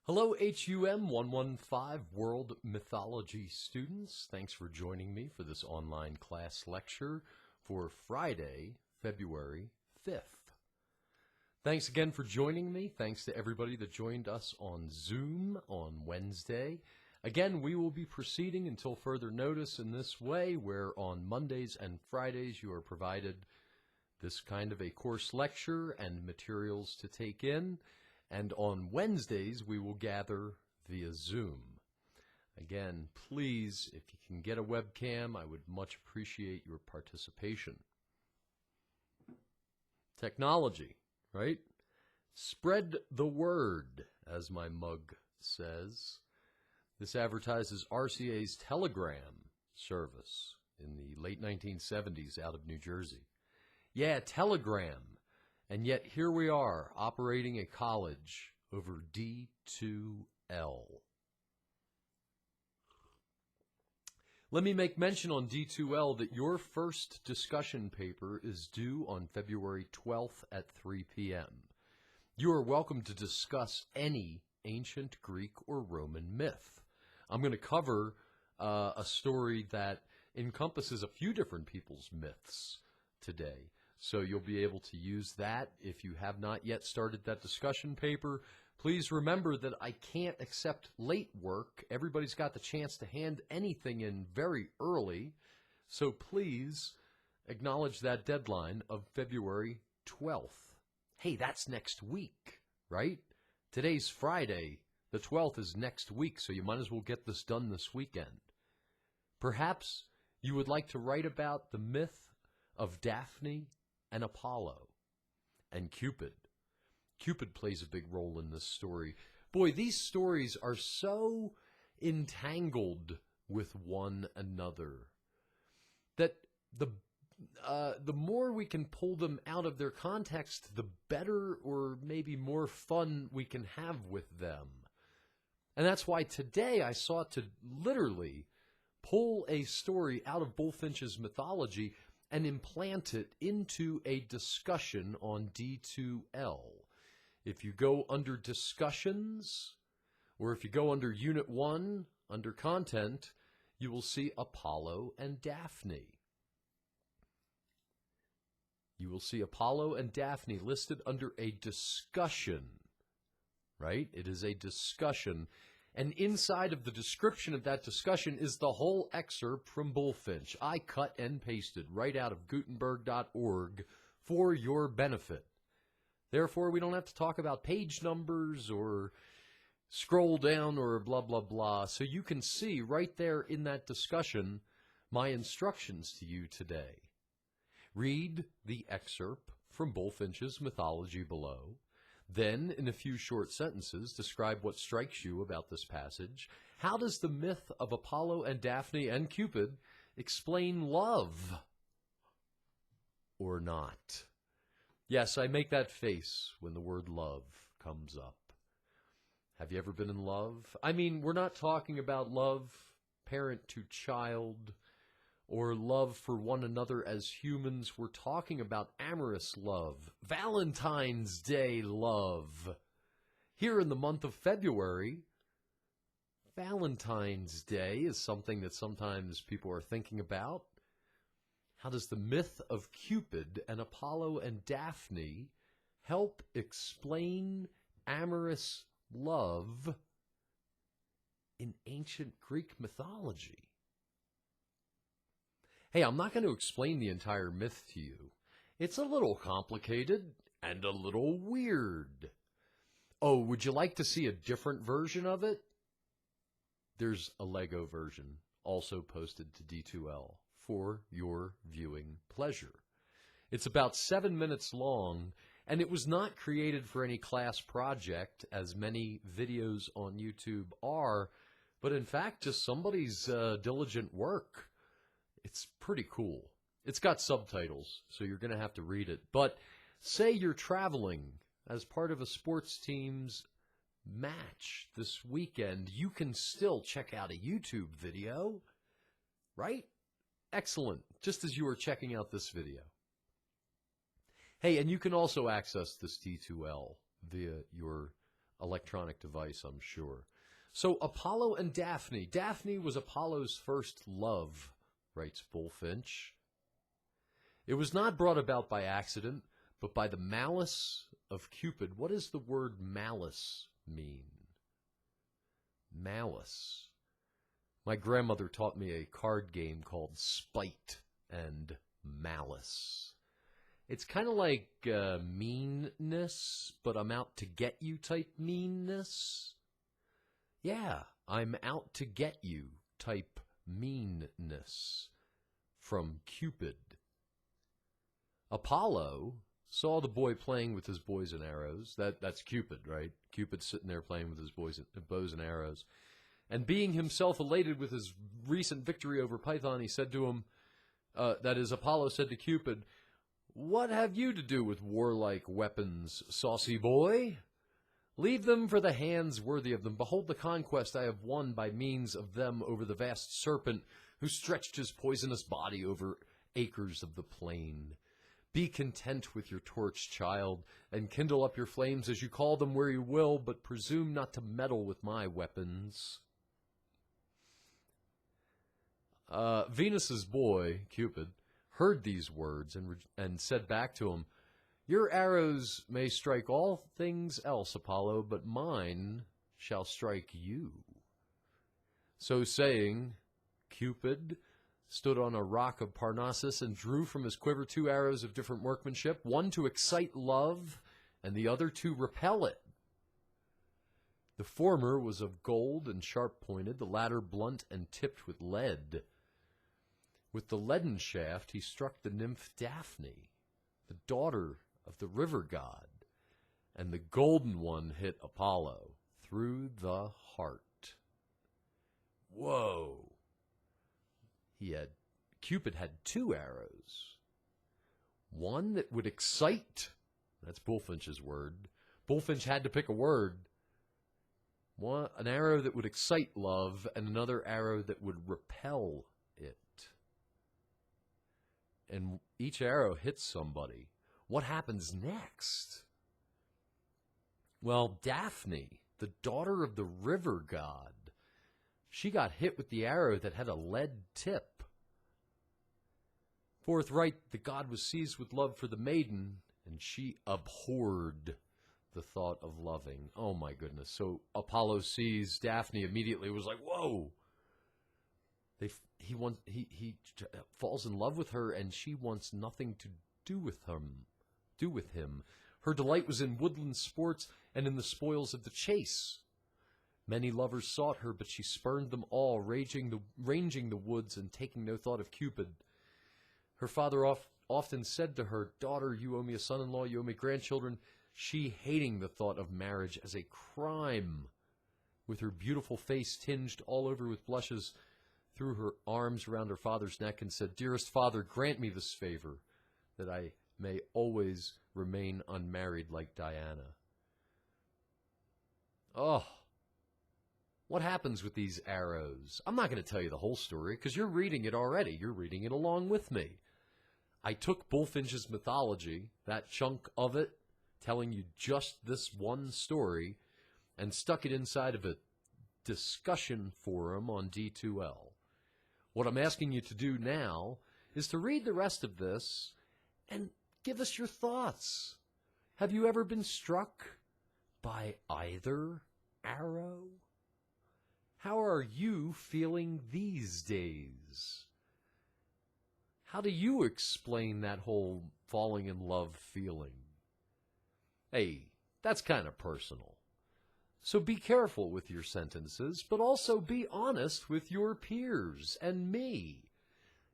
Hello, HUM115 World Mythology students. Thanks for joining me for this online class lecture for Friday, February 5th. Thanks again for joining me. Thanks to everybody that joined us on Zoom on Wednesday. Again, we will be proceeding until further notice in this way, where on Mondays and Fridays you are provided this kind of a course lecture and materials to take in. And on Wednesdays, we will gather via Zoom. Again, please, if you can get a webcam, I would much appreciate your participation. Technology, right? Spread the word, as my mug says. This advertises RCA's Telegram service in the late 1970s out of New Jersey. Yeah, Telegram. And yet here we are, operating a college over D2L. Let me make mention on D2L that your first discussion paper is due on February 12th at 3 p.m. You are welcome to discuss any ancient Greek or Roman myth. I'm going to cover a story that encompasses a few different people's myths today. So you'll be able to use that. If you have not yet started that discussion paper, please remember that I can't accept late work. Everybody's got the chance to hand anything in very early. So please acknowledge that deadline of February 12th. Hey, that's next week, right? Today's Friday. The 12th is next week, so you might as well get this done this weekend. Perhaps you would like to write about the myth of Daphne and Apollo and Cupid. Cupid plays a big role in this story. Boy, these stories are so entangled with one another that the more we can pull them out of their context, the better or maybe more fun we can have with them. And that's why today I sought to literally pull a story out of Bulfinch's mythology and implant it into a discussion on D2L. If you go under discussions, or if you go under Unit 1, under content, you will see Apollo and Daphne. You will see Apollo and Daphne listed under a discussion, right? It is a discussion. And inside of the description of that discussion is the whole excerpt from Bulfinch. I cut and pasted right out of Gutenberg.org for your benefit. Therefore, we don't have to talk about page numbers or scroll down or blah, blah, blah. So you can see right there in that discussion my instructions to you today. Read the excerpt from Bulfinch's mythology below. Then, in a few short sentences, describe what strikes you about this passage. How does the myth of Apollo and Daphne and Cupid explain love? Or not? Yes, I make that face when the word love comes up. Have you ever been in love? I mean, we're not talking about love parent to child or love for one another as humans. We're talking about amorous love, Valentine's Day love. Here in the month of February, Valentine's Day is something that sometimes people are thinking about. How does the myth of Cupid and Apollo and Daphne help explain amorous love in ancient Greek mythology? Hey, I'm not going to explain the entire myth to you. It's a little complicated and a little weird. Oh, would you like to see a different version of it? There's a Lego version also posted to D2L for your viewing pleasure. It's about 7 minutes long, and it was not created for any class project, as many videos on YouTube are, but in fact just somebody's diligent work. It's pretty cool. It's got subtitles, so you're going to have to read it. But say you're traveling as part of a sports team's match this weekend, you can still check out a YouTube video, right? Excellent, just as you are checking out this video. Hey, and you can also access this D2L via your electronic device, I'm sure. So Apollo and Daphne. Daphne was Apollo's first love, writes Bullfinch. It was not brought about by accident, but by the malice of Cupid. What does the word malice mean? Malice. My grandmother taught me a card game called Spite and Malice. It's kind of like meanness, but I'm out to get you type meanness. Yeah, I'm out to get you type meanness from Cupid. Apollo saw the boy playing with his bows and arrows. That's Cupid, right? Cupid sitting there playing with his bows and arrows. And being himself elated with his recent victory over Python, he said to him, that is, Apollo said to Cupid, "What have you to do with warlike weapons, saucy boy? Leave them for the hands worthy of them. Behold the conquest I have won by means of them over the vast serpent who stretched his poisonous body over acres of the plain. Be content with your torch, child, and kindle up your flames as you call them where you will, but presume not to meddle with my weapons." Venus's boy, Cupid, heard these words and said back to him, "Your arrows may strike all things else, Apollo, but mine shall strike you." So saying, Cupid stood on a rock of Parnassus and drew from his quiver 2 arrows of different workmanship, one to excite love and the other to repel it. The former was of gold and sharp-pointed, the latter blunt and tipped with lead. With the leaden shaft he struck the nymph Daphne, the daughter of the river god, and the golden one hit Apollo through the heart. Whoa! Cupid had 2 arrows. One that would excite, that's Bullfinch's word. Bullfinch had to pick a word. An arrow that would excite love, and another arrow that would repel it. And each arrow hits somebody. What happens next? Well, Daphne, the daughter of the river god, she got hit with the arrow that had a lead tip. Forthright, the god was seized with love for the maiden, and she abhorred the thought of loving. Oh my goodness. So Apollo sees Daphne, immediately was like, whoa. He falls in love with her, and she wants nothing to do with him. Her delight was in woodland sports and in the spoils of the chase. Many lovers sought her, but she spurned them all, ranging the woods and taking no thought of Cupid. Her father often said to her, "Daughter, you owe me a son-in-law, you owe me grandchildren," she hating the thought of marriage as a crime. With her beautiful face tinged all over with blushes, threw her arms around her father's neck and said, "Dearest father, grant me this favor, that I may always remain unmarried like Diana." Oh, what happens with these arrows? I'm not going to tell you the whole story because you're reading it already. You're reading it along with me. I took Bullfinch's mythology, that chunk of it, telling you just this one story, and stuck it inside of a discussion forum on D2L. What I'm asking you to do now is to read the rest of this and give us your thoughts. Have you ever been struck by either arrow? How are you feeling these days? How do you explain that whole falling in love feeling? Hey, that's kind of personal. So be careful with your sentences, but also be honest with your peers and me.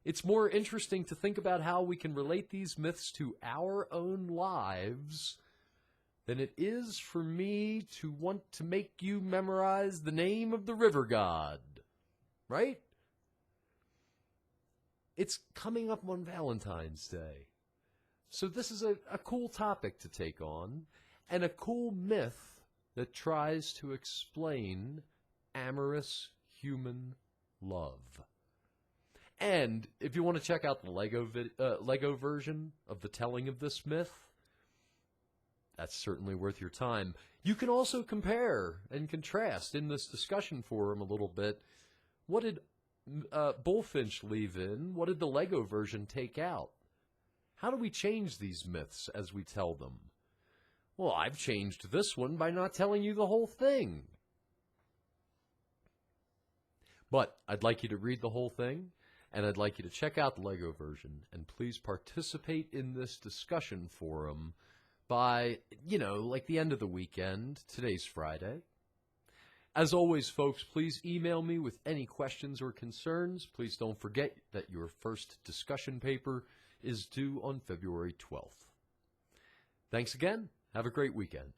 It's more interesting to think about how we can relate these myths to our own lives than it is for me to want to make you memorize the name of the river god. Right? It's coming up on Valentine's Day. So this is a cool topic to take on, and a cool myth that tries to explain amorous human love. And if you want to check out the Lego version of the telling of this myth, That's certainly worth your time. You can also compare and contrast in this discussion forum a little bit. What did Bullfinch leave in? What did the Lego version take out? How do we change these myths as we tell them? Well, I've changed this one by not telling you the whole thing. But I'd like you to read the whole thing, and I'd like you to check out the Lego version, and please participate in this discussion forum by, like the end of the weekend. Today's Friday. As always, folks, please email me with any questions or concerns. Please don't forget that your first discussion paper is due on February 12th. Thanks again. Have a great weekend.